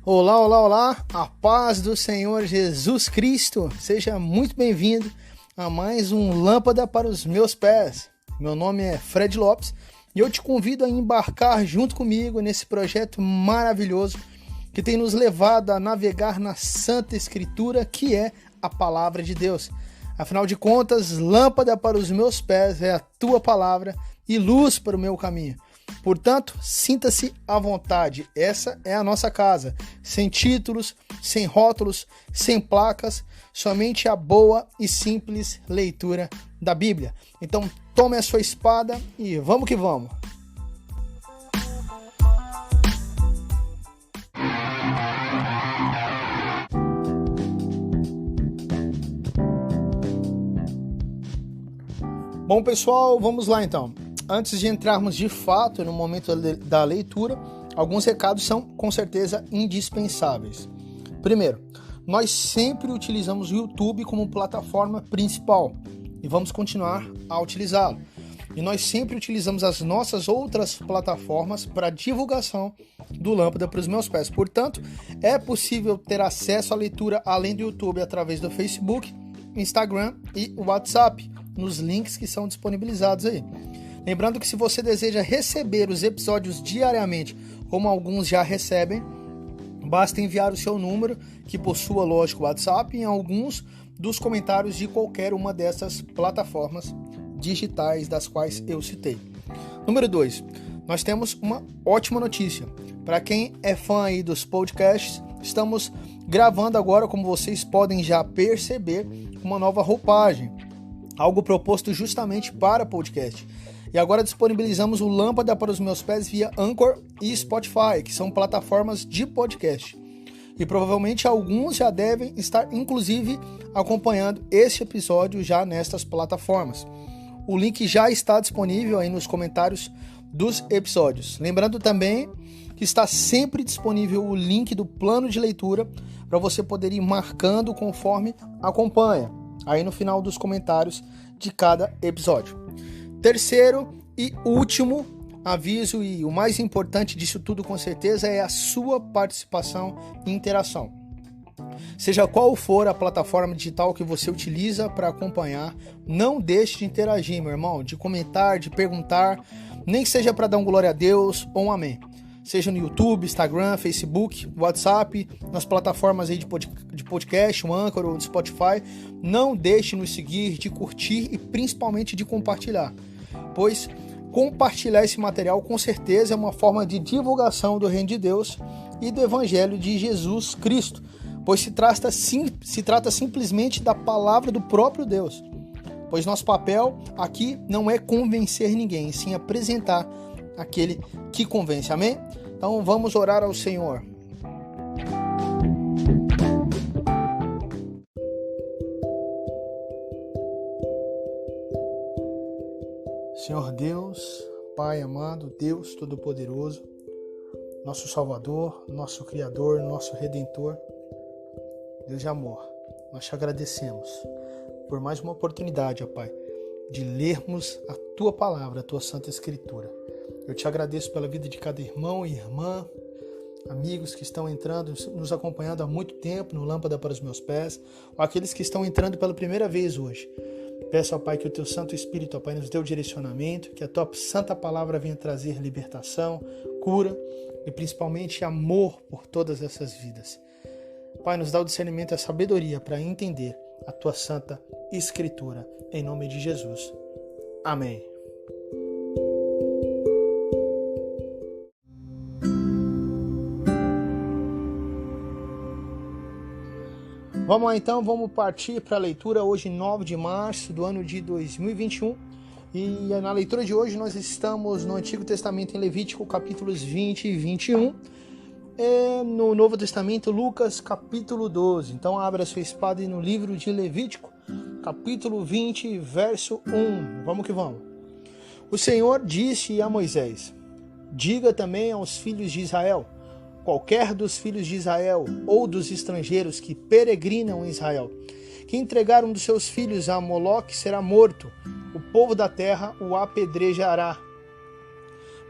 Olá, olá, olá, a paz do Senhor Jesus Cristo, seja muito bem-vindo a mais um Lâmpada para os Meus Pés. Meu nome é Fred Lopes e eu te convido a embarcar junto comigo nesse projeto maravilhoso que tem nos levado a navegar na Santa Escritura, que é a Palavra de Deus. Afinal de contas, lâmpada para os meus pés é a tua palavra e luz para o meu caminho. Portanto, sinta-se à vontade, essa é a nossa casa, sem títulos, sem rótulos, sem placas, somente a boa e simples leitura da Bíblia. Então, tome a sua espada e vamos que vamos! Bom, pessoal, vamos lá então. Antes de entrarmos de fato no momento da leitura, alguns recados são com certeza indispensáveis. Primeiro, nós sempre utilizamos o YouTube como plataforma principal e vamos continuar a utilizá-lo. E nós sempre utilizamos as nossas outras plataformas para divulgação do Lâmpada para os Meus Pés. Portanto, é possível ter acesso à leitura além do YouTube através do Facebook, Instagram e WhatsApp, nos links que são disponibilizados aí. Lembrando que se você deseja receber os episódios diariamente, como alguns já recebem, basta enviar o seu número, que possua, lógico, o WhatsApp, em alguns dos comentários de qualquer uma dessas plataformas digitais das quais eu citei. Número 2, nós temos uma ótima notícia. Para quem é fã aí dos podcasts, estamos gravando agora, como vocês podem já perceber, uma nova roupagem, algo proposto justamente para podcast. E agora disponibilizamos o Lâmpada para os Meus Pés via Anchor e Spotify, que são plataformas de podcast. E provavelmente alguns já devem estar, inclusive, acompanhando este episódio já nestas plataformas. O link já está disponível aí nos comentários dos episódios. Lembrando também que está sempre disponível o link do plano de leitura para você poder ir marcando conforme acompanha, aí no final dos comentários de cada episódio. Terceiro e último aviso, e o mais importante disso tudo com certeza, é a sua participação e interação. Seja qual for a plataforma digital que você utiliza para acompanhar, não deixe de interagir, meu irmão, de comentar, de perguntar, nem que seja para dar um glória a Deus ou um amém. Seja no YouTube, Instagram, Facebook, WhatsApp, nas plataformas aí de podcast, o Anchor ou do Spotify, não deixe de nos seguir, de curtir e principalmente de compartilhar. Pois compartilhar esse material com certeza é uma forma de divulgação do Reino de Deus e do Evangelho de Jesus Cristo, pois se trata simplesmente da palavra do próprio Deus. Pois nosso papel aqui não é convencer ninguém, sim apresentar aquele que convence, amém? Então vamos orar ao Senhor. Senhor Deus, Pai amado, Deus Todo-Poderoso, nosso Salvador, nosso Criador, nosso Redentor, Deus de amor, nós te agradecemos por mais uma oportunidade, ó Pai, de lermos a Tua Palavra, a Tua Santa Escritura. Eu te agradeço pela vida de cada irmão e irmã, amigos que estão entrando, nos acompanhando há muito tempo no Lâmpada para os Meus Pés, ou aqueles que estão entrando pela primeira vez hoje. Peço, ó Pai, que o Teu Santo Espírito, ó Pai, nos dê o direcionamento, que a Tua Santa Palavra venha trazer libertação, cura e principalmente amor por todas essas vidas. Pai, nos dá o discernimento e a sabedoria para entender a Tua Santa Escritura. Em nome de Jesus. Amém. Vamos lá então, vamos partir para a leitura hoje, 9 de março do ano de 2021. E na leitura de hoje nós estamos no Antigo Testamento em Levítico, capítulos 20 e 21. no Novo Testamento, Lucas capítulo 12. Então abra sua espada no livro de Levítico, capítulo 20, verso 1. Vamos que vamos. O Senhor disse a Moisés: diga também aos filhos de Israel: qualquer dos filhos de Israel ou dos estrangeiros que peregrinam em Israel, que entregar um dos seus filhos a Moloque, será morto. O povo da terra o apedrejará.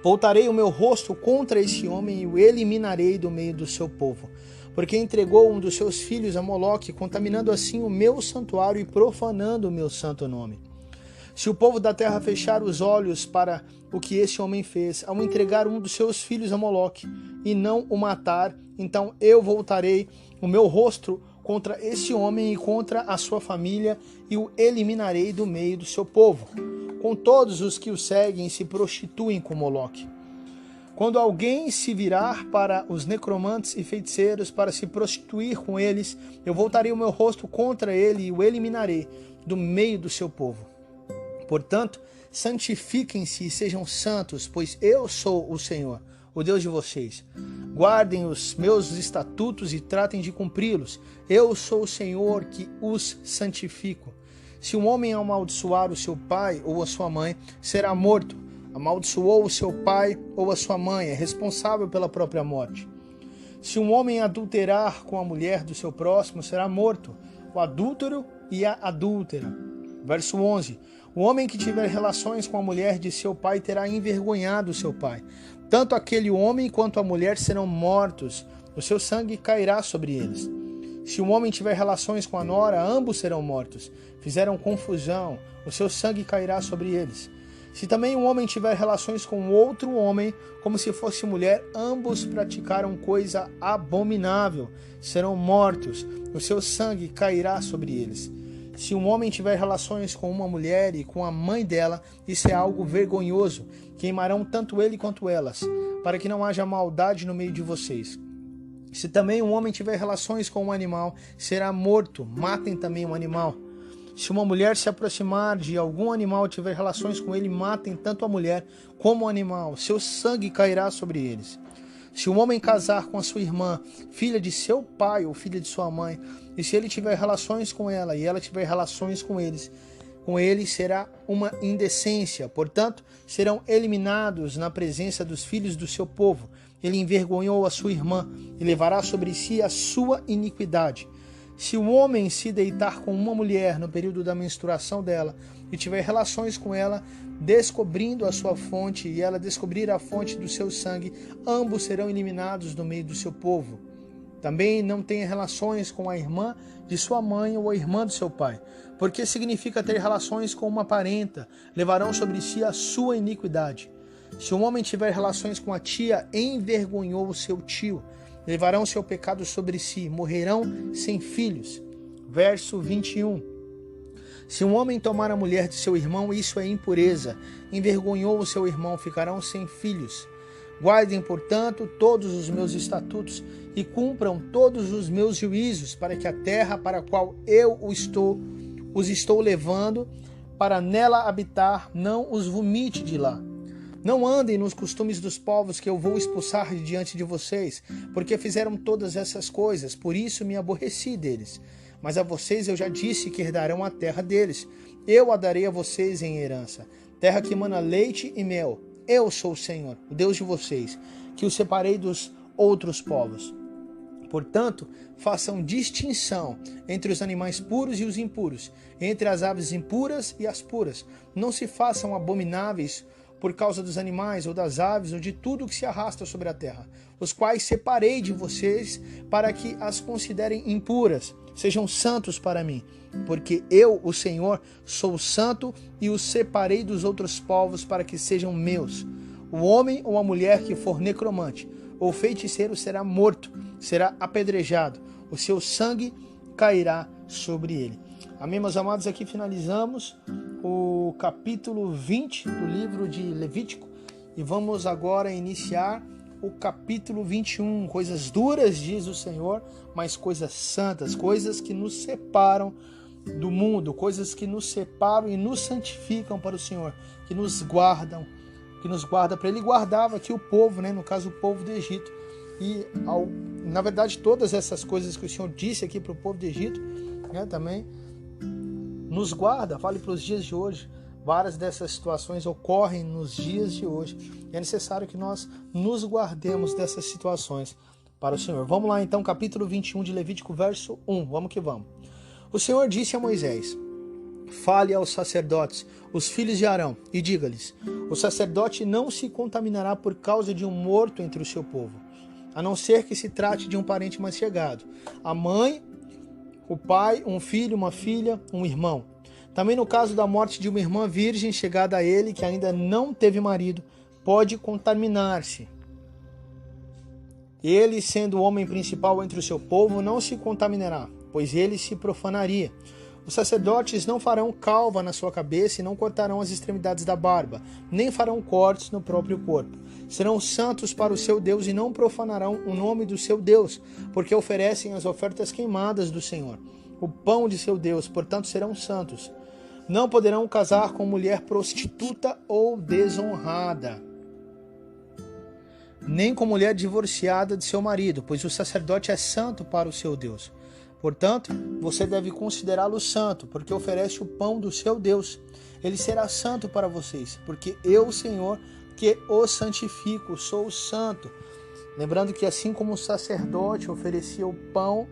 Voltarei o meu rosto contra esse homem e o eliminarei do meio do seu povo, porque entregou um dos seus filhos a Moloque, contaminando assim o meu santuário e profanando o meu santo nome. Se o povo da terra fechar os olhos para o que esse homem fez, ao entregar um dos seus filhos a Moloque, e não o matar, então eu voltarei o meu rosto contra esse homem e contra a sua família, e o eliminarei do meio do seu povo, com todos os que o seguem e se prostituem com Moloque. Quando alguém se virar para os necromantes e feiticeiros para se prostituir com eles, eu voltarei o meu rosto contra ele e o eliminarei do meio do seu povo. Portanto, santifiquem-se e sejam santos, pois eu sou o Senhor, o Deus de vocês. Guardem os meus estatutos e tratem de cumpri-los. Eu sou o Senhor que os santifico. Se um homem amaldiçoar o seu pai ou a sua mãe, será morto. Amaldiçoou o seu pai ou a sua mãe, é responsável pela própria morte. Se um homem adulterar com a mulher do seu próximo, será morto, o adúltero e a adúltera. Verso 11. O homem que tiver relações com a mulher de seu pai terá envergonhado seu pai. Tanto aquele homem quanto a mulher serão mortos, o seu sangue cairá sobre eles. Se um homem tiver relações com a nora, ambos serão mortos. Fizeram confusão, o seu sangue cairá sobre eles. Se também um homem tiver relações com outro homem, como se fosse mulher, ambos praticaram coisa abominável, serão mortos, o seu sangue cairá sobre eles. Se um homem tiver relações com uma mulher e com a mãe dela, isso é algo vergonhoso, queimarão tanto ele quanto elas, para que não haja maldade no meio de vocês. Se também um homem tiver relações com um animal, será morto, matem também um animal. Se uma mulher se aproximar de algum animal e tiver relações com ele, matem tanto a mulher como o animal, seu sangue cairá sobre eles. Se um homem casar com a sua irmã, filha de seu pai ou filha de sua mãe, e se ele tiver relações com ela e ela tiver relações com ele será uma indecência. Portanto, serão eliminados na presença dos filhos do seu povo. Ele envergonhou a sua irmã e levará sobre si a sua iniquidade. Se o homem se deitar com uma mulher no período da menstruação dela e tiver relações com ela, descobrindo a sua fonte, e ela descobrir a fonte do seu sangue, ambos serão eliminados do meio do seu povo. Também não tenha relações com a irmã de sua mãe ou a irmã do seu pai, porque significa ter relações com uma parenta, levarão sobre si a sua iniquidade. Se um homem tiver relações com a tia, envergonhou o seu tio, levarão seu pecado sobre si, morrerão sem filhos. Verso 21. Se um homem tomar a mulher de seu irmão, isso é impureza, envergonhou o seu irmão, ficarão sem filhos. Guardem, portanto, todos os meus estatutos e cumpram todos os meus juízos, para que a terra para a qual eu os estou levando, para nela habitar, não os vomite de lá. Não andem nos costumes dos povos que eu vou expulsar de diante de vocês, porque fizeram todas essas coisas, por isso me aborreci deles. Mas a vocês eu já disse que herdarão a terra deles. Eu a darei a vocês em herança, terra que emana leite e mel. Eu sou o Senhor, o Deus de vocês, que os separei dos outros povos. Portanto, façam distinção entre os animais puros e os impuros, entre as aves impuras e as puras. Não se façam abomináveis por causa dos animais ou das aves ou de tudo que se arrasta sobre a terra, os quais separei de vocês para que as considerem impuras. Sejam santos para mim, porque eu, o Senhor, sou santo e os separei dos outros povos para que sejam meus. O homem ou a mulher que for necromante ou feiticeiro será morto, será apedrejado, o seu sangue cairá sobre ele. Amém, meus amados? Aqui finalizamos o capítulo 20 do livro de Levítico e vamos agora iniciar o capítulo 21. Coisas duras, diz o Senhor, mas coisas santas, coisas que nos separam do mundo, coisas que nos separam e nos santificam para o Senhor, que nos guarda para Ele. Guardava aqui o povo, no caso o povo do Egito, e na verdade todas essas coisas que o Senhor disse aqui para o povo do Egito, né, também nos guarda, vale para os dias de hoje. Várias dessas situações ocorrem nos dias de hoje. É necessário que nós nos guardemos dessas situações para o Senhor. Vamos lá então, capítulo 21 de Levítico, verso 1. Vamos que vamos. O Senhor disse a Moisés: fale aos sacerdotes, os filhos de Arão, e diga-lhes: o sacerdote não se contaminará por causa de um morto entre o seu povo, a não ser que se trate de um parente mais chegado, a mãe, o pai, um filho, uma filha, um irmão. Também no caso da morte de uma irmã virgem chegada a ele, que ainda não teve marido, pode contaminar-se. Ele, sendo o homem principal entre o seu povo, não se contaminará, pois ele se profanaria. Os sacerdotes não farão calva na sua cabeça e não cortarão as extremidades da barba, nem farão cortes no próprio corpo. Serão santos para o seu Deus e não profanarão o nome do seu Deus, porque oferecem as ofertas queimadas do Senhor, o pão de seu Deus, portanto serão santos. Não poderão casar com mulher prostituta ou desonrada, nem com mulher divorciada de seu marido, pois o sacerdote é santo para o seu Deus. Portanto, você deve considerá-lo santo, porque oferece o pão do seu Deus. Ele será santo para vocês, porque eu, Senhor, que o santifico, sou santo. Lembrando que assim como o sacerdote oferecia o pão,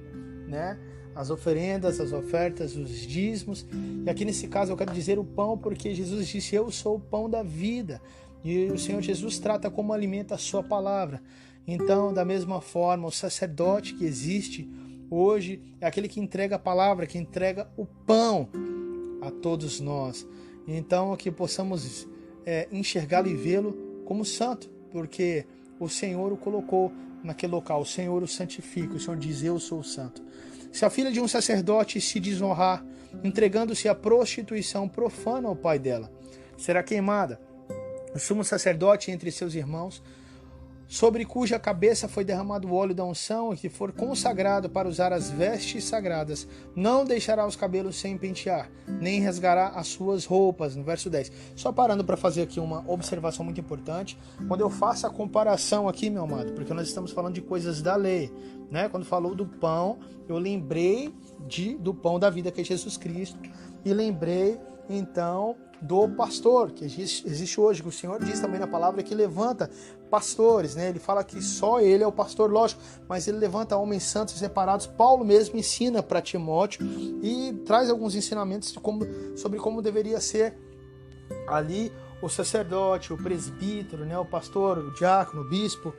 né, as oferendas, as ofertas, os dízimos, e aqui nesse caso eu quero dizer o pão, porque Jesus disse: eu sou o pão da vida. E o Senhor Jesus trata como alimenta a sua palavra. Então, da mesma forma, o sacerdote que existe hoje é aquele que entrega a palavra, que entrega o pão a todos nós. Então, que possamos enxergá-lo e vê-lo como santo, porque o Senhor o colocou naquele local, o Senhor o santifica, o Senhor diz: eu sou santo. Se a filha de um sacerdote se desonrar, entregando-se à prostituição, profana o pai dela, será queimada. O sumo sacerdote entre seus irmãos, sobre cuja cabeça foi derramado o óleo da unção, e que for consagrado para usar as vestes sagradas, não deixará os cabelos sem pentear, nem rasgará as suas roupas. No verso 10. Só parando para fazer aqui uma observação muito importante. Quando eu faço a comparação aqui, meu amado, porque nós estamos falando de coisas da lei, né? Quando falou do pão, eu lembrei do pão da vida, que é Jesus Cristo, e lembrei então do pastor que existe hoje, que o Senhor diz também na palavra que levanta pastores, né? Ele fala que só ele é o pastor, lógico, mas ele levanta homens santos separados. Paulo mesmo ensina para Timóteo e traz alguns ensinamentos sobre como deveria ser ali o sacerdote, o presbítero, né? O pastor, o diácono, o bispo,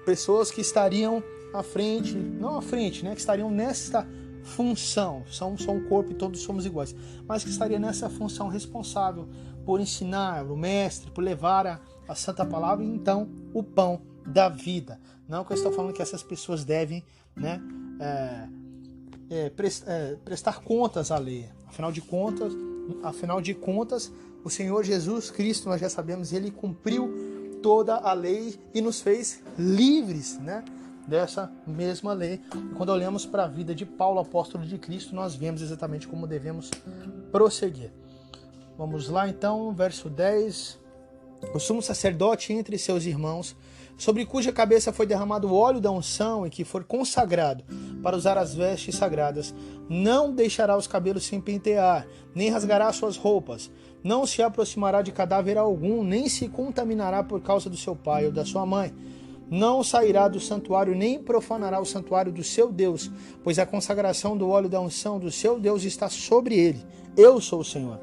pessoas que estariam à frente, não à frente, né? Que estariam nesta função, são um corpo e todos somos iguais, mas que estaria nessa função responsável por ensinar, o mestre, por levar a santa palavra, e então o pão da vida. Não que eu estou falando que essas pessoas devem, né, prestar contas à lei. Afinal de contas, o Senhor Jesus Cristo, nós já sabemos, ele cumpriu toda a lei e nos fez livres, né, dessa mesma lei. E quando olhamos para a vida de Paulo, apóstolo de Cristo, nós vemos exatamente como devemos prosseguir. Vamos lá então, verso 10. O sumo sacerdote entre seus irmãos, sobre cuja cabeça foi derramado o óleo da unção e que for consagrado para usar as vestes sagradas, não deixará os cabelos sem pentear, nem rasgará suas roupas, não se aproximará de cadáver algum, nem se contaminará por causa do seu pai ou da sua mãe. Não sairá do santuário, nem profanará o santuário do seu Deus, pois a consagração do óleo da unção do seu Deus está sobre ele. Eu sou o Senhor.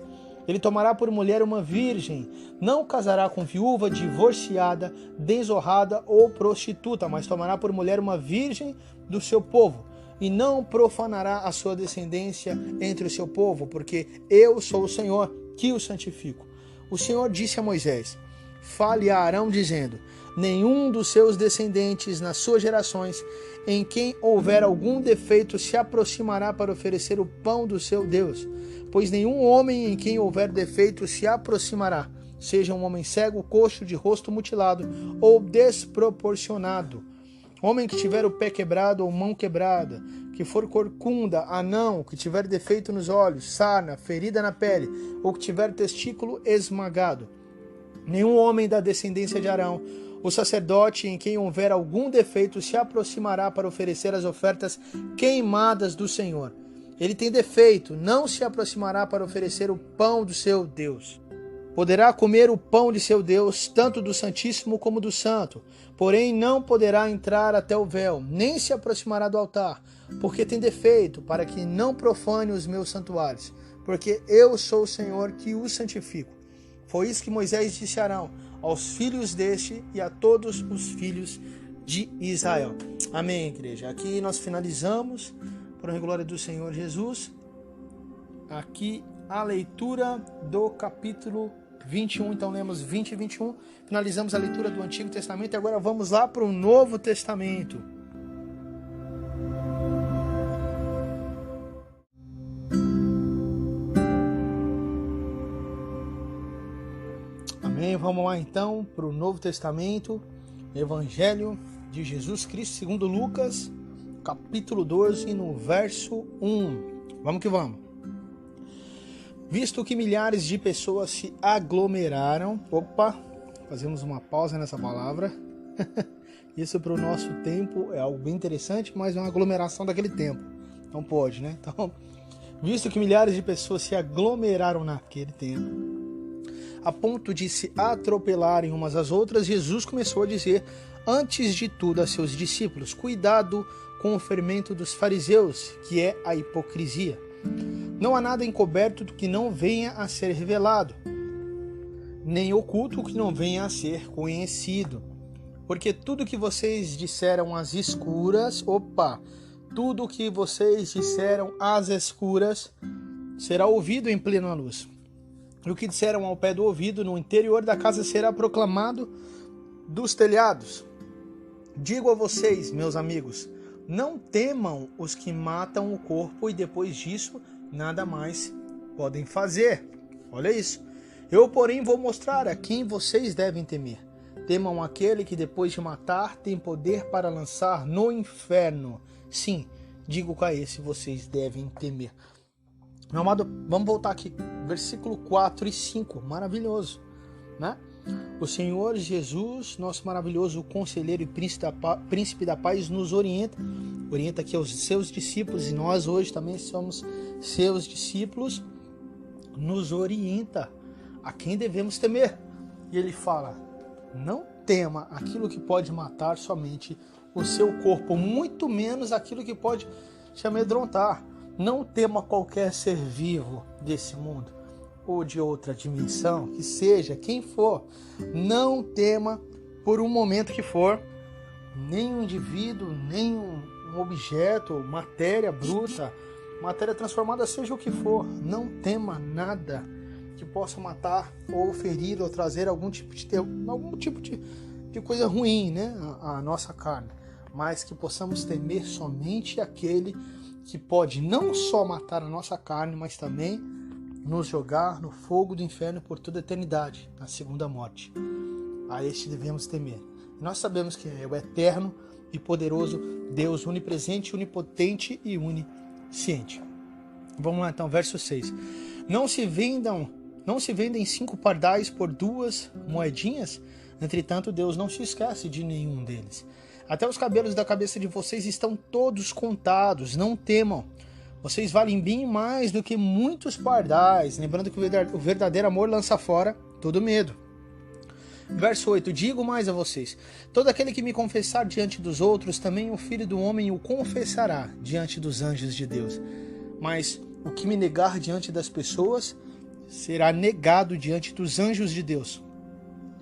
Ele tomará por mulher uma virgem, não casará com viúva, divorciada, desonrada ou prostituta, mas tomará por mulher uma virgem do seu povo, e não profanará a sua descendência entre o seu povo, porque eu sou o Senhor que o santifico. O Senhor disse a Moisés: fale a Arão dizendo: nenhum dos seus descendentes nas suas gerações, em quem houver algum defeito, se aproximará para oferecer o pão do seu Deus. Pois nenhum homem em quem houver defeito se aproximará, seja um homem cego, coxo, de rosto mutilado ou desproporcionado, homem que tiver o pé quebrado ou mão quebrada, que for corcunda, anão, que tiver defeito nos olhos, sarna, ferida na pele, ou que tiver testículo esmagado. Nenhum homem da descendência de Arão, O sacerdote em quem houver algum defeito se aproximará para oferecer as ofertas queimadas do Senhor. Ele tem defeito, não se aproximará para oferecer o pão do seu Deus. Poderá comer o pão de seu Deus, tanto do Santíssimo como do Santo, porém não poderá entrar até o véu, nem se aproximará do altar, porque tem defeito, para que não profane os meus santuários, porque eu sou o Senhor que o santifico. Foi isso que Moisés disse a Arão, aos filhos deste e a todos os filhos de Israel. Amém, igreja. Aqui nós finalizamos, por a glória do Senhor Jesus, aqui a leitura do capítulo 21, então lemos 20 e 21, finalizamos a leitura do Antigo Testamento e agora vamos lá para o Novo Testamento. Amém, vamos lá então para o Novo Testamento, Evangelho de Jesus Cristo segundo Lucas, capítulo 12, no verso 1. Vamos que vamos. Visto que milhares de pessoas se aglomeraram... Fazemos uma pausa nessa palavra. Isso para o nosso tempo é algo bem interessante, mas é uma aglomeração daquele tempo. Não pode, né? Então, visto que milhares de pessoas se aglomeraram naquele tempo, a ponto de se atropelarem umas às outras, Jesus começou a dizer, antes de tudo, a seus discípulos, cuidado com o fermento dos fariseus, que é a hipocrisia. Não há nada encoberto do que não venha a ser revelado, nem oculto que não venha a ser conhecido. Porque tudo que vocês disseram às escuras, tudo que vocês disseram às escuras será ouvido em plena luz. E o que disseram ao pé do ouvido no interior da casa será proclamado dos telhados. Digo a vocês, meus amigos, não temam os que matam o corpo e depois disso nada mais podem fazer. Olha isso. Eu, porém, vou mostrar a quem vocês devem temer. Temam aquele que depois de matar tem poder para lançar no inferno. Sim, digo que a esse vocês devem temer. Meu amado, vamos voltar aqui. Versículo 4 e 5. Maravilhoso, né? O Senhor Jesus, nosso maravilhoso conselheiro e príncipe da paz, nos orienta aqui aos seus discípulos, e nós hoje também somos seus discípulos, nos orienta a quem devemos temer. E ele fala, não tema aquilo que pode matar somente o seu corpo, muito menos aquilo que pode te amedrontar. Não tema qualquer ser vivo desse mundo, ou de outra dimensão, que seja quem for. Não tema por um momento que for, nem um indivíduo, nem um objeto, matéria bruta, matéria transformada, seja o que for. Não tema nada que possa matar ou ferir ou trazer algum tipo de coisa ruim, né, à nossa carne, mas que possamos temer somente aquele que pode não só matar a nossa carne, mas também nos jogar no fogo do inferno por toda a eternidade, na segunda morte. A este devemos temer. Nós sabemos que é o eterno e poderoso Deus, onipresente, onipotente e onisciente. Vamos lá então, verso 6. Não se vendem 5 pardais por 2 moedinhas? Entretanto, Deus não se esquece de nenhum deles. Até os cabelos da cabeça de vocês estão todos contados, não temam. Vocês valem bem mais do que muitos pardais. Lembrando que o verdadeiro amor lança fora todo medo. Verso 8. Digo mais a vocês, todo aquele que me confessar diante dos outros, também o Filho do Homem o confessará diante dos anjos de Deus. Mas o que me negar diante das pessoas, será negado diante dos anjos de Deus.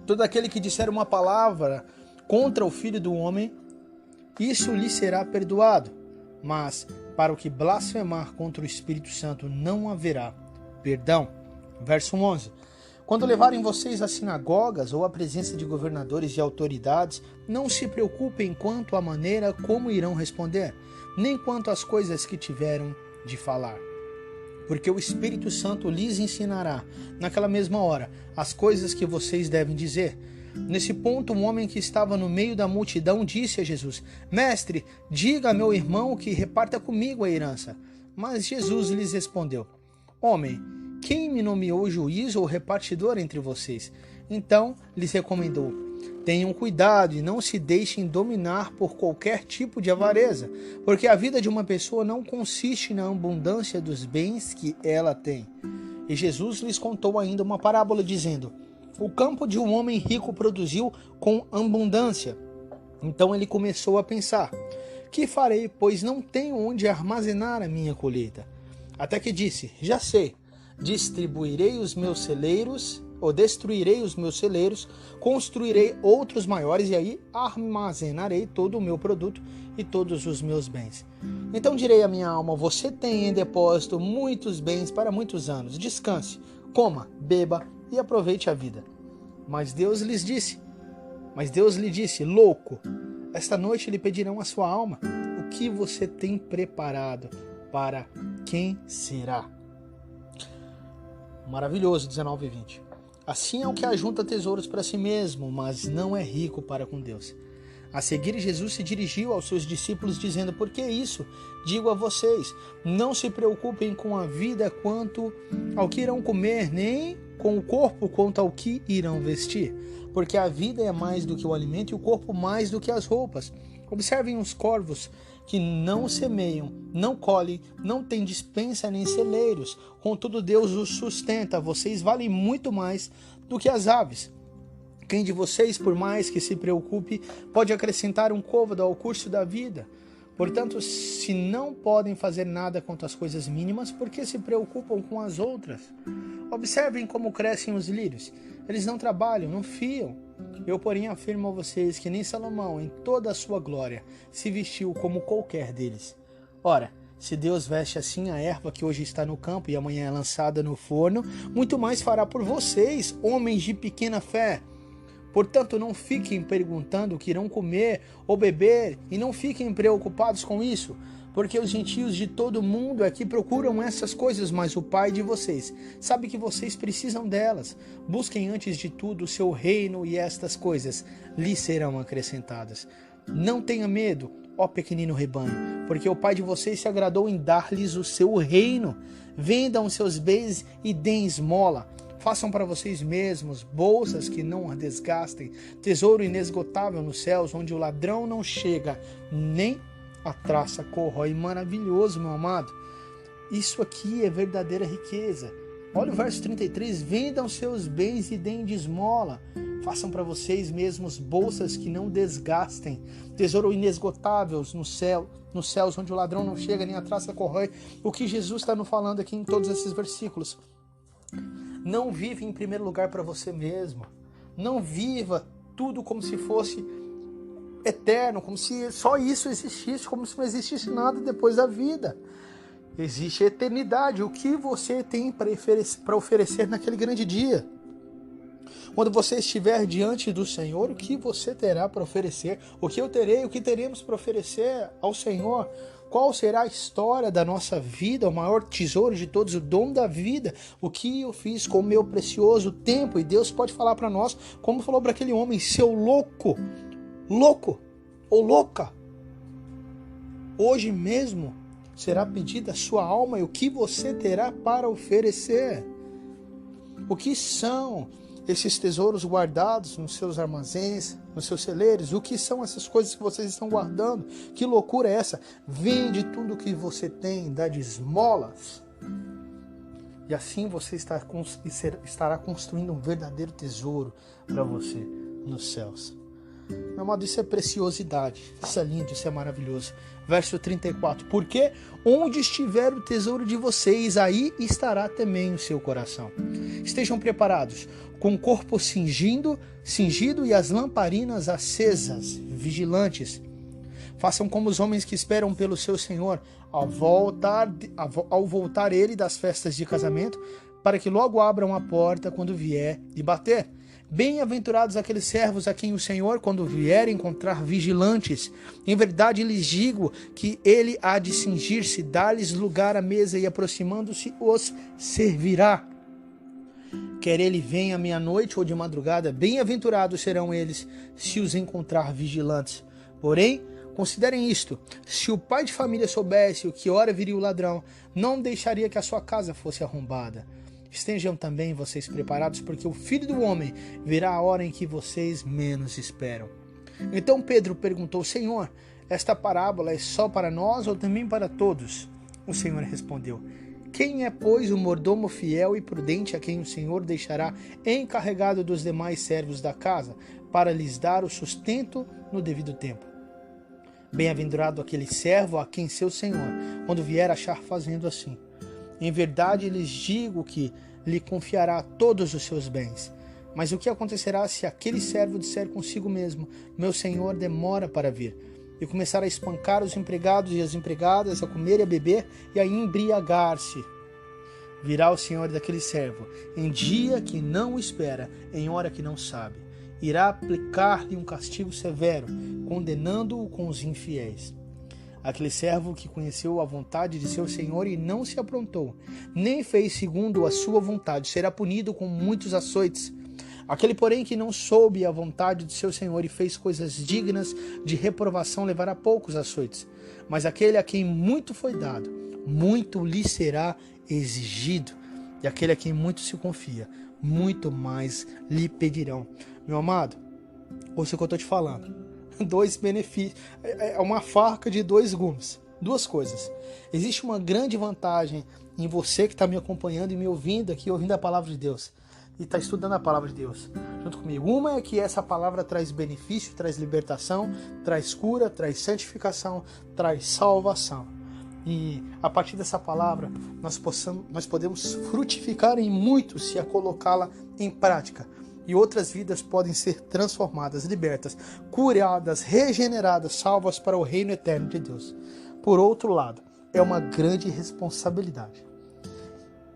Todo aquele que disser uma palavra contra o Filho do Homem, isso lhe será perdoado. Mas para o que blasfemar contra o Espírito Santo não haverá perdão. Verso 11. Quando levarem vocês às sinagogas ou à presença de governadores e autoridades, não se preocupem quanto à maneira como irão responder, nem quanto às coisas que tiveram de falar. Porque o Espírito Santo lhes ensinará, naquela mesma hora, as coisas que vocês devem dizer. Nesse ponto, um homem que estava no meio da multidão disse a Jesus, Mestre, diga a meu irmão que reparta comigo a herança. Mas Jesus lhes respondeu, Homem, quem me nomeou juiz ou repartidor entre vocês? Então lhes recomendou, Tenham cuidado e não se deixem dominar por qualquer tipo de avareza, porque a vida de uma pessoa não consiste na abundância dos bens que ela tem. E Jesus lhes contou ainda uma parábola dizendo: o campo de um homem rico produziu com abundância. Então ele começou a pensar: que farei, pois não tenho onde armazenar a minha colheita? Até que disse: já sei, destruirei os meus celeiros, construirei outros maiores e aí armazenarei todo o meu produto e todos os meus bens. Então direi à minha alma: você tem em depósito muitos bens para muitos anos. Descanse, coma, beba e aproveite a vida. Mas Deus lhe disse: louco, esta noite lhe pedirão a sua alma. O que você tem preparado? Para quem será? Maravilhoso, 19 e 20. Assim é o que ajunta tesouros para si mesmo, mas não é rico para com Deus. A seguir, Jesus se dirigiu aos seus discípulos dizendo: por que isso? Digo a vocês, não se preocupem com a vida quanto ao que irão comer, nem com o corpo quanto ao que irão vestir. Porque a vida é mais do que o alimento e o corpo mais do que as roupas. Observem os corvos, que não semeiam, não colhem, não têm despensa nem celeiros. Contudo, Deus os sustenta. Vocês valem muito mais do que as aves. Quem de vocês, por mais que se preocupe, pode acrescentar um côvado ao curso da vida? Portanto, se não podem fazer nada quanto às coisas mínimas, por que se preocupam com as outras? Observem como crescem os lírios. Eles não trabalham, não fiam. Eu, porém, afirmo a vocês que nem Salomão, em toda a sua glória, se vestiu como qualquer deles. Ora, se Deus veste assim a erva que hoje está no campo e amanhã é lançada no forno, muito mais fará por vocês, homens de pequena fé. Portanto, não fiquem perguntando o que irão comer ou beber, e não fiquem preocupados com isso, porque os gentios de todo mundo aqui procuram essas coisas, mas o Pai de vocês sabe que vocês precisam delas. Busquem antes de tudo o seu reino e estas coisas lhes serão acrescentadas. Não tenha medo, ó pequenino rebanho, porque o Pai de vocês se agradou em dar-lhes o seu reino. Vendam seus bens e deem esmola. Façam para vocês mesmos bolsas que não desgastem, tesouro inesgotável nos céus, onde o ladrão não chega, nem a traça corrói. Maravilhoso, meu amado. Isso aqui é verdadeira riqueza. Olha o verso 33. Vendam seus bens e deem de esmola. Façam para vocês mesmos bolsas que não desgastem, tesouro inesgotável nos céus, onde o ladrão não chega, nem a traça corrói. O que Jesus está nos falando aqui em todos esses versículos? Não vive em primeiro lugar para você mesmo. Não viva tudo como se fosse eterno, como se só isso existisse, como se não existisse nada depois da vida. Existe a eternidade. O que você tem para oferecer naquele grande dia? Quando você estiver diante do Senhor, o que você terá para oferecer? O que eu terei, o que teremos para oferecer ao Senhor? Qual será a história da nossa vida, o maior tesouro de todos, o dom da vida? O que eu fiz com o meu precioso tempo? E Deus pode falar para nós, como falou para aquele homem: seu louco ou louca, hoje mesmo será pedida a sua alma, e o que você terá para oferecer? O que são esses tesouros guardados nos seus armazéns, nos seus celeiros? O que são essas coisas que vocês estão guardando? Que loucura é essa? Vende tudo que você tem, dá de esmolas, e assim você estará construindo um verdadeiro tesouro para você nos céus. Meu amado, isso é preciosidade, isso é lindo, isso é maravilhoso. Verso 34, porque onde estiver o tesouro de vocês, aí estará também o seu coração. Estejam preparados, com o corpo cingido e as lamparinas acesas, vigilantes. Façam como os homens que esperam pelo seu Senhor, ao voltar ele das festas de casamento, para que logo abram a porta quando vier de bater. Bem-aventurados aqueles servos a quem o Senhor, quando vier, encontrar vigilantes. Em verdade lhes digo que ele há de cingir-se, dar-lhes lugar à mesa e, aproximando-se, os servirá. Quer ele venha à meia-noite ou de madrugada, bem-aventurados serão eles, se os encontrar vigilantes. Porém, considerem isto: se o pai de família soubesse o que hora viria o ladrão, não deixaria que a sua casa fosse arrombada. Estejam também vocês preparados, porque o Filho do Homem virá a hora em que vocês menos esperam. Então Pedro perguntou: Senhor, esta parábola é só para nós ou também para todos? O Senhor respondeu: Quem é, pois, o mordomo fiel e prudente a quem o Senhor deixará encarregado dos demais servos da casa, para lhes dar o sustento no devido tempo? Bem-aventurado aquele servo a quem seu Senhor, quando vier, achar fazendo assim. Em verdade lhes digo que lhe confiará todos os seus bens. Mas o que acontecerá se aquele servo disser consigo mesmo: Meu senhor demora para vir, e começar a espancar os empregados e as empregadas, a comer e a beber, e a embriagar-se? Virá o senhor daquele servo, em dia que não o espera, em hora que não sabe. Irá aplicar-lhe um castigo severo, condenando-o com os infiéis. Aquele servo que conheceu a vontade de seu senhor e não se aprontou, nem fez segundo a sua vontade, será punido com muitos açoites. Aquele, porém, que não soube a vontade de seu senhor e fez coisas dignas de reprovação, levará poucos açoites. Mas aquele a quem muito foi dado, muito lhe será exigido. E aquele a quem muito se confia, muito mais lhe pedirão. Meu amado, ouça o que eu estou te falando. Dois benefícios, é uma faca de dois gumes. Duas coisas. Existe uma grande vantagem em você que está me acompanhando e me ouvindo aqui, ouvindo a palavra de Deus, e está estudando a palavra de Deus junto comigo. Uma é que essa palavra traz benefício, traz libertação, traz cura, traz santificação, traz salvação. E a partir dessa palavra nós podemos frutificar em muito se a colocá-la em prática. E outras vidas podem ser transformadas, libertas, curadas, regeneradas, salvas para o reino eterno de Deus. Por outro lado, é uma grande responsabilidade.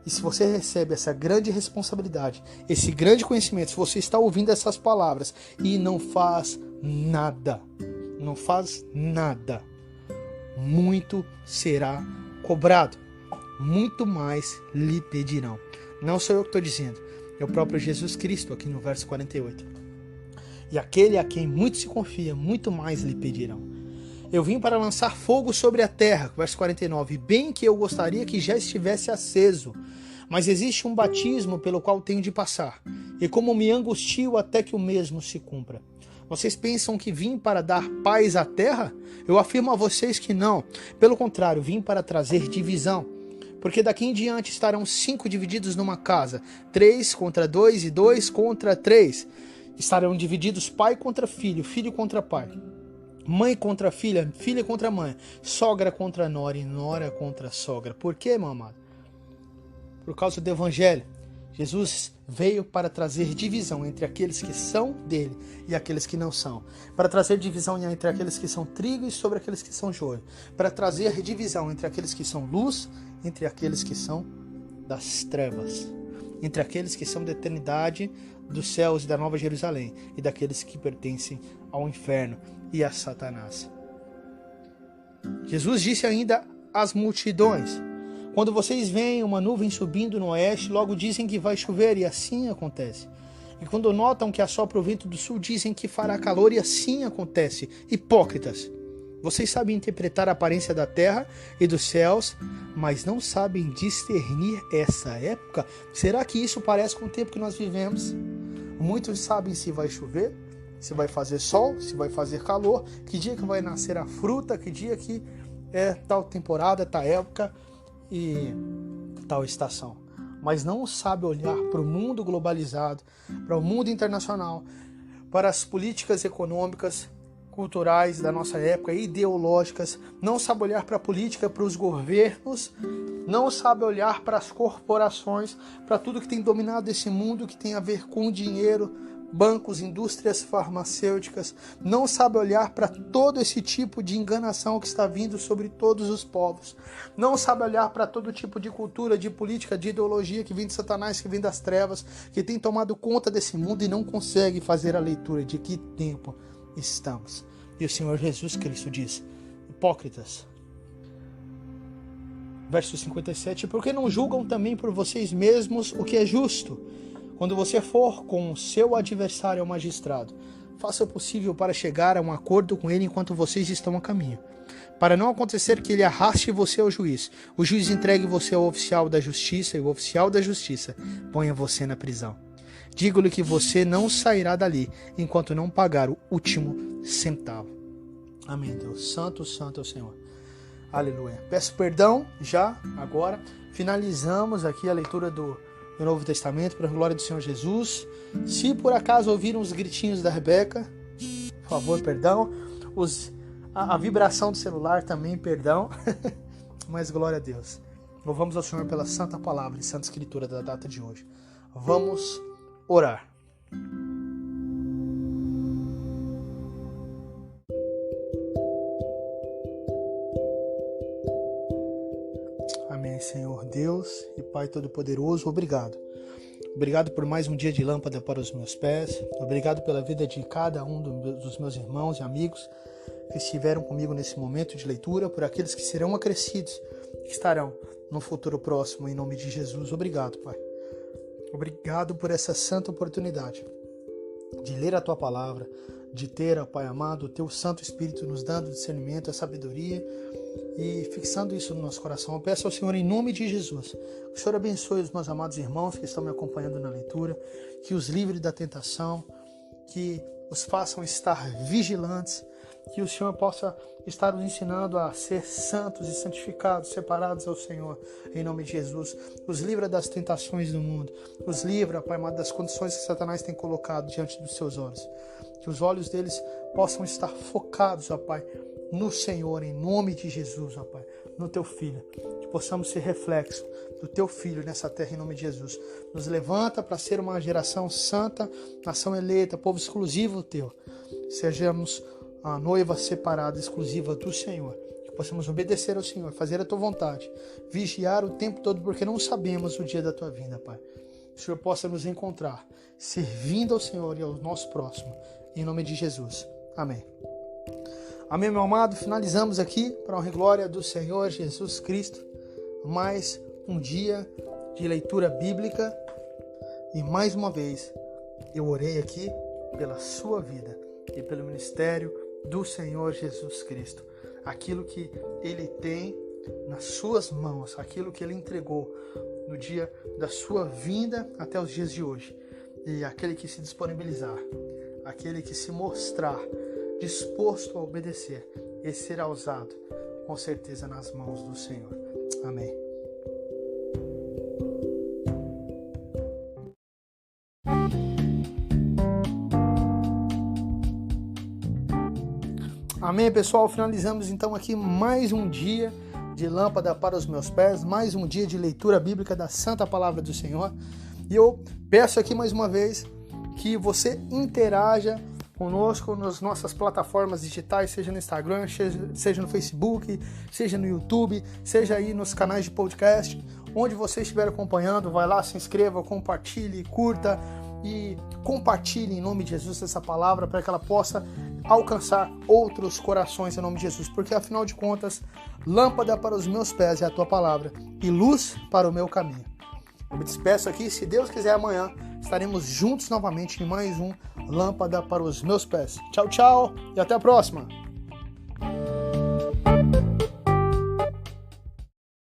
E se você recebe essa grande responsabilidade, esse grande conhecimento, se você está ouvindo essas palavras e não faz nada, muito será cobrado, muito mais lhe pedirão. Não sou eu que estou dizendo. É o próprio Jesus Cristo, aqui no verso 48. E aquele a quem muito se confia, muito mais lhe pedirão. Eu vim para lançar fogo sobre a terra, verso 49. Bem que eu gostaria que já estivesse aceso, mas existe um batismo pelo qual tenho de passar, e como me angustio até que o mesmo se cumpra. Vocês pensam que vim para dar paz à terra? Eu afirmo a vocês que não. Pelo contrário, vim para trazer divisão. Porque daqui em diante estarão 5 divididos numa casa, 3 contra 2 e 2 contra 3. Estarão divididos pai contra filho, filho contra pai, mãe contra filha, filha contra mãe, sogra contra nora e nora contra sogra. Por quê, meu amado? Por causa do evangelho. Jesus veio para trazer divisão entre aqueles que são dele e aqueles que não são. Para trazer divisão entre aqueles que são trigo e sobre aqueles que são joio. Para trazer divisão entre aqueles que são luz, entre aqueles que são das trevas. Entre aqueles que são da eternidade, dos céus e da Nova Jerusalém. E daqueles que pertencem ao inferno e a Satanás. Jesus disse ainda às multidões: quando vocês veem uma nuvem subindo no oeste, logo dizem que vai chover, e assim acontece. E quando notam que assopra o vento do sul, dizem que fará calor, e assim acontece. Hipócritas! Vocês sabem interpretar a aparência da terra e dos céus, mas não sabem discernir essa época. Será que isso parece com o tempo que nós vivemos? Muitos sabem se vai chover, se vai fazer sol, se vai fazer calor, que dia que vai nascer a fruta, que dia que é tal temporada, tal época e tal estação, mas não sabe olhar para o mundo globalizado, para o mundo internacional, para as políticas econômicas, culturais da nossa época, ideológicas, não sabe olhar para a política, para os governos, não sabe olhar para as corporações, para tudo que tem dominado esse mundo, que tem a ver com dinheiro, bancos, indústrias farmacêuticas, não sabe olhar para todo esse tipo de enganação que está vindo sobre todos os povos, não sabe olhar para todo tipo de cultura, de política, de ideologia que vem de Satanás, que vem das trevas, que tem tomado conta desse mundo e não consegue fazer a leitura de que tempo estamos. E o Senhor Jesus Cristo diz: hipócritas. Verso 57, porque não julgam também por vocês mesmos o que é justo? Quando você for com o seu adversário ao magistrado, faça o possível para chegar a um acordo com ele enquanto vocês estão a caminho. para não acontecer que ele arraste você ao juiz. O juiz entregue você ao oficial da justiça e o oficial da justiça ponha você na prisão. Digo-lhe que você não sairá dali enquanto não pagar o último centavo. Amém, Deus. Santo, santo é o Senhor. Aleluia. Peço perdão já, agora. Finalizamos aqui a leitura do Novo Testamento para a glória do Senhor Jesus. Se por acaso ouviram os gritinhos da Rebeca, por favor, perdão. A vibração do celular também, perdão. Mas glória a Deus. Louvamos ao Senhor pela santa palavra e santa escritura da data de hoje. Vamos orar. Amém, Senhor Deus e Pai Todo-Poderoso, obrigado. Obrigado por mais um dia de lâmpada para os meus pés. Obrigado pela vida de cada um dos meus irmãos e amigos que estiveram comigo nesse momento de leitura, por aqueles que serão acrescidos, que estarão no futuro próximo, em nome de Jesus. Obrigado, Pai. Obrigado por essa santa oportunidade de ler a Tua Palavra, de ter, ó Pai amado, o Teu Santo Espírito nos dando discernimento, a sabedoria e fixando isso no nosso coração. Eu peço ao Senhor, em nome de Jesus, que o Senhor abençoe os meus amados irmãos que estão me acompanhando na leitura, que os livre da tentação, que os façam estar vigilantes, que o Senhor possa estar nos ensinando a ser santos e santificados, separados ao Senhor, em nome de Jesus. Os livra das tentações do mundo, os livra, Pai amado, das condições que Satanás tem colocado diante dos seus olhos. Que os olhos deles possam estar focados, ó Pai, no Senhor, em nome de Jesus, ó Pai, no Teu Filho. Que possamos ser reflexo do Teu Filho nessa terra, em nome de Jesus. Nos levanta para ser uma geração santa, nação eleita, povo exclusivo Teu. Sejamos a noiva separada, exclusiva do Senhor. Que possamos obedecer ao Senhor, fazer a Tua vontade, vigiar o tempo todo, porque não sabemos o dia da Tua vinda, Pai. Que o Senhor possa nos encontrar, servindo ao Senhor e ao nosso próximo. Em nome de Jesus. Amém. Amém, meu amado. Finalizamos aqui, para a honra e glória do Senhor Jesus Cristo, mais um dia de leitura bíblica. E mais uma vez, eu orei aqui pela sua vida e pelo ministério do Senhor Jesus Cristo. Aquilo que Ele tem nas suas mãos, aquilo que Ele entregou no dia da sua vinda até os dias de hoje. E aquele que se disponibilizar, aquele que se mostrar disposto a obedecer, esse será usado com certeza nas mãos do Senhor. Amém. Amém, pessoal. Finalizamos então aqui mais um dia de lâmpada para os meus pés, mais um dia de leitura bíblica da Santa Palavra do Senhor. E eu peço aqui mais uma vez que você interaja conosco nas nossas plataformas digitais, seja no Instagram, seja no Facebook, seja no YouTube, seja aí nos canais de podcast, onde você estiver acompanhando, vai lá, se inscreva, compartilhe, curta e compartilhe em nome de Jesus essa palavra para que ela possa alcançar outros corações em nome de Jesus, porque afinal de contas, lâmpada para os meus pés é a Tua palavra e luz para o meu caminho. Eu me despeço aqui, se Deus quiser amanhã estaremos juntos novamente em mais um Lâmpada para os meus pés. Tchau, tchau e até a próxima!